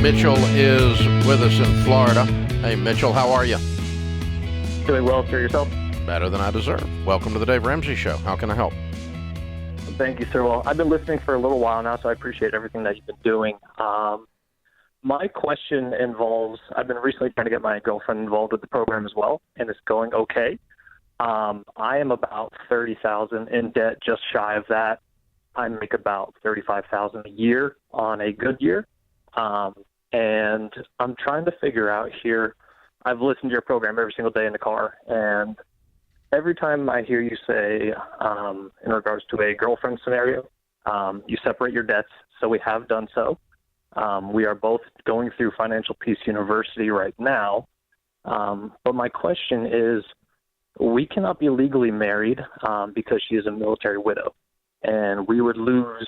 Mitchell is with us in Florida. Hey, Mitchell, how are you? Doing well, sir. Yourself? Better than I deserve. Welcome to the Dave Ramsey Show. How can I help? Thank you, sir. Well, I've been listening for a little while now, so I appreciate everything that you've been doing. My question involves, I've been recently trying to get my girlfriend involved with the program as well, and it's going okay. I am about $30,000 in debt, just shy of that. I make about $35,000 a year on a good year. And I'm trying to figure out here, I've listened to your program every single day in the car, and every time I hear you say, in regards to a girlfriend scenario, you separate your debts, so we have done so. We are both going through Financial Peace University right now. But my question is, we cannot be legally married because she is a military widow, and we would lose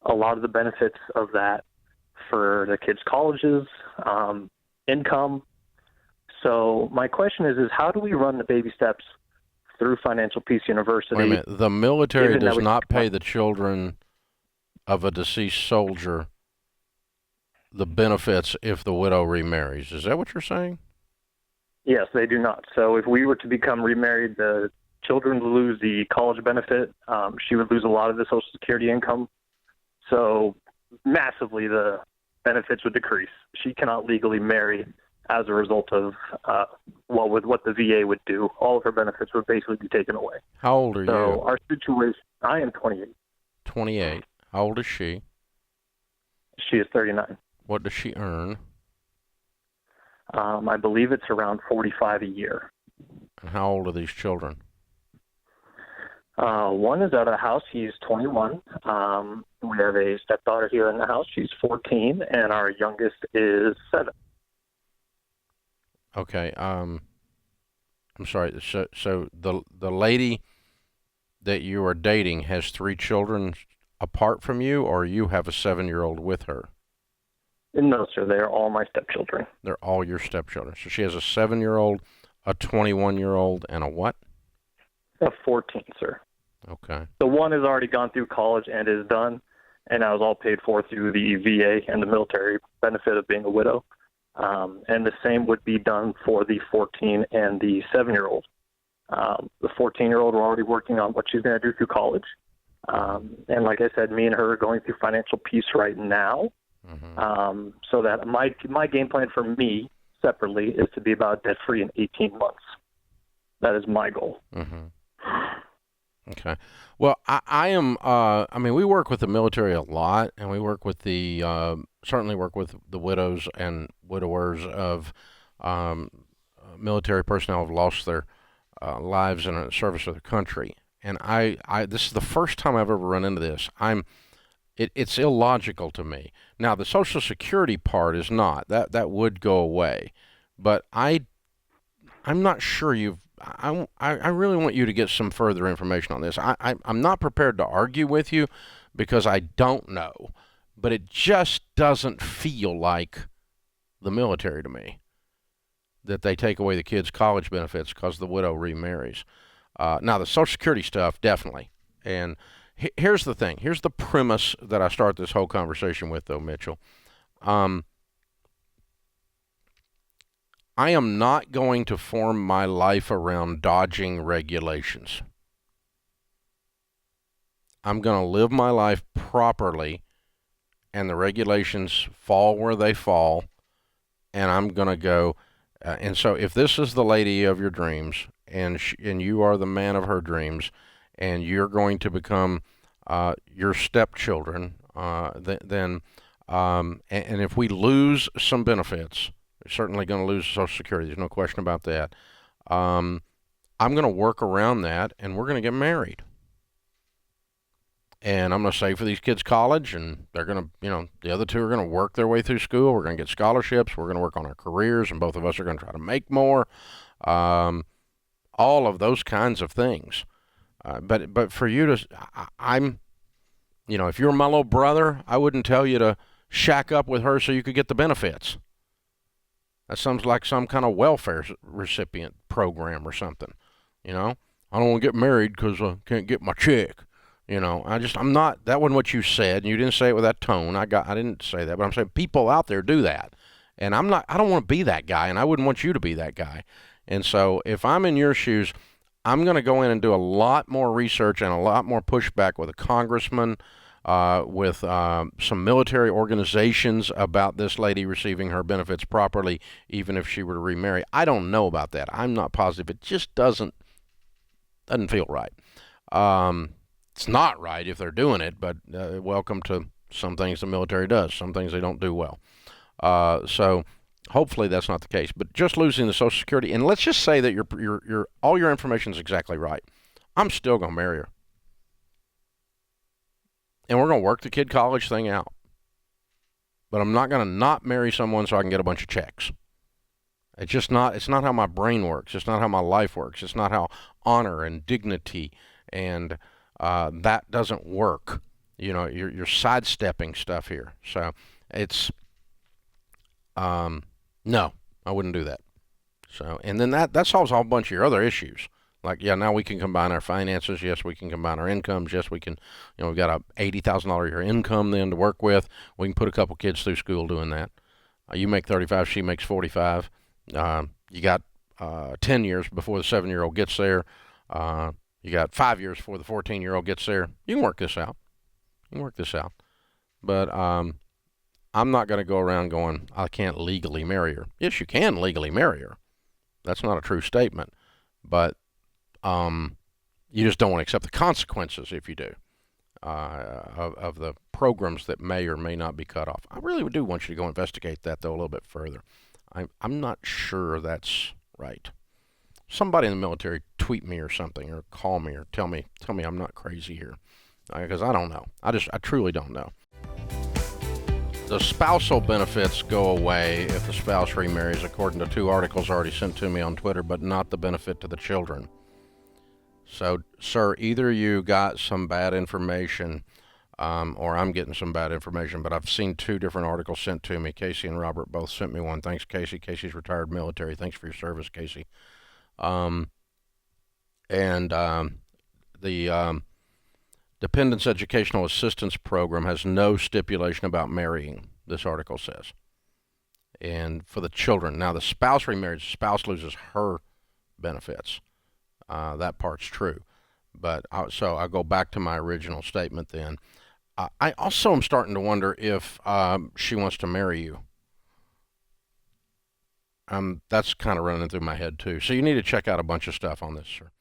a lot of the benefits of that for the kids' colleges, income. So my question is how do we run the baby steps through Financial Peace University? Wait a minute. The military does not pay the children of a deceased soldier the benefits if the widow remarries. Is that what you're saying? Yes, they do not. So if we were to become remarried, the children would lose the college benefit. She would lose a lot of the Social Security income. So massively, the benefits would decrease. She cannot legally marry as a result of what the VA would do. All of her benefits would basically be taken away. How old are you? So our situation, I am 28. 28. How old is she? She is 39. What does she earn? I believe it's around $45 a year. And how old are these children? One is out of the house. He's 21. We have a stepdaughter here in the house. She's 14, and our youngest is 7. Okay. I'm sorry. So the lady that you are dating has 3 children apart from you, or you have a 7-year-old with her? No, sir. They're all my stepchildren. They're all your stepchildren. So she has a 7-year-old, a 21-year-old, and a what? A 14, sir. Okay. The one has already gone through college and is done, and that was all paid for through the VA and the military benefit of being a widow. And the same would be done for the 14 and the 7-year-old. The 14-year-old, we're already working on what she's going to do through college. And like I said, me and her are going through Financial Peace right now. Mm-hmm. So that my game plan for me separately is to be about debt-free in 18 months. That is my goal. Mm-hmm. Okay. Well, I am, we work with the military a lot, and we work with certainly work with the widows and widowers of military personnel who have lost their lives in a service of the country. And this is the first time I've ever run into this. It's illogical to me. Now, the Social Security part is not. That would go away. But I'm not sure I really want you to get some further information on this. I'm not prepared to argue with you because I don't know, but it just doesn't feel like the military to me, that they take away the kids' college benefits because the widow remarries. Now, the Social Security stuff, definitely. And here's the thing. Here's the premise that I start this whole conversation with, though, Mitchell. I am not going to form my life around dodging regulations. I'm going to live my life properly, and the regulations fall where they fall, and I'm going to go. And so if this is the lady of your dreams, and you are the man of her dreams, and you're going to become your stepchildren, then if we lose some benefits, certainly going to lose Social Security. There's no question about that. I'm going to work around that, and we're going to get married. And I'm going to save for these kids' college, and they're going to, the other two are going to work their way through school. We're going to get scholarships. We're going to work on our careers, and both of us are going to try to make more. All of those kinds of things. But for you to, if you're my little brother, I wouldn't tell you to shack up with her so you could get the benefits. That sounds like some kind of welfare recipient program or something. I don't want to get married because I can't get my check. I'm not. That wasn't what you said. And you didn't say it with that tone. I didn't say that, but I'm saying people out there do that, and I'm not. I don't want to be that guy, and I wouldn't want you to be that guy. And so, if I'm in your shoes, I'm going to go in and do a lot more research and a lot more pushback with a congressman, with some military organizations about this lady receiving her benefits properly, even if she were to remarry. I don't know about that. I'm not positive. It just doesn't feel right. Um, it's not right if they're doing it, but welcome to some things the military does. Some things they don't do well. So hopefully that's not the case. But just losing the Social Security, and let's just say that your all your information is exactly right. I'm still gonna marry her, and we're gonna work the kid college thing out. But I'm not gonna not marry someone so I can get a bunch of checks. It's just not. It's not how my brain works. It's not how my life works. It's not how honor and dignity and that doesn't work. You're sidestepping stuff here. So it's no, I wouldn't do that. So and then that solves a whole bunch of your other issues. Like, yeah, now we can combine our finances. Yes, we can combine our incomes. Yes, we can. We've got a $80,000 a year income then to work with. We can put a couple kids through school doing that. You make 35, she makes 45. You got 10 years before the 7-year-old gets there. You got 5 years before the 14-year-old gets there. You can work this out. You can work this out. But I'm not going to go around going, I can't legally marry her. Yes, you can legally marry her. That's not a true statement. But you just don't want to accept the consequences if you do of the programs that may or may not be cut off. I really do want you to go investigate that, though, a little bit further. I'm not sure that's right. Somebody in the military tweet me or something, or call me, or tell me I'm not crazy here, because I don't know. I truly don't know. The spousal benefits go away if the spouse remarries, according to 2 articles already sent to me on Twitter, but not the benefit to the children. So, sir, either you got some bad information, or I'm getting some bad information, but I've seen 2 different articles sent to me. Casey and Robert both sent me one. Thanks, Casey. Casey's retired military. Thanks for your service, Casey. Um, and the Dependents Educational Assistance Program has no stipulation about marrying, this article says. And for the children. Now, the spouse remarries, the spouse loses her benefits. That part's true. But so I go back to my original statement then. I also am starting to wonder if she wants to marry you. That's kind of running through my head too. So you need to check out a bunch of stuff on this, sir.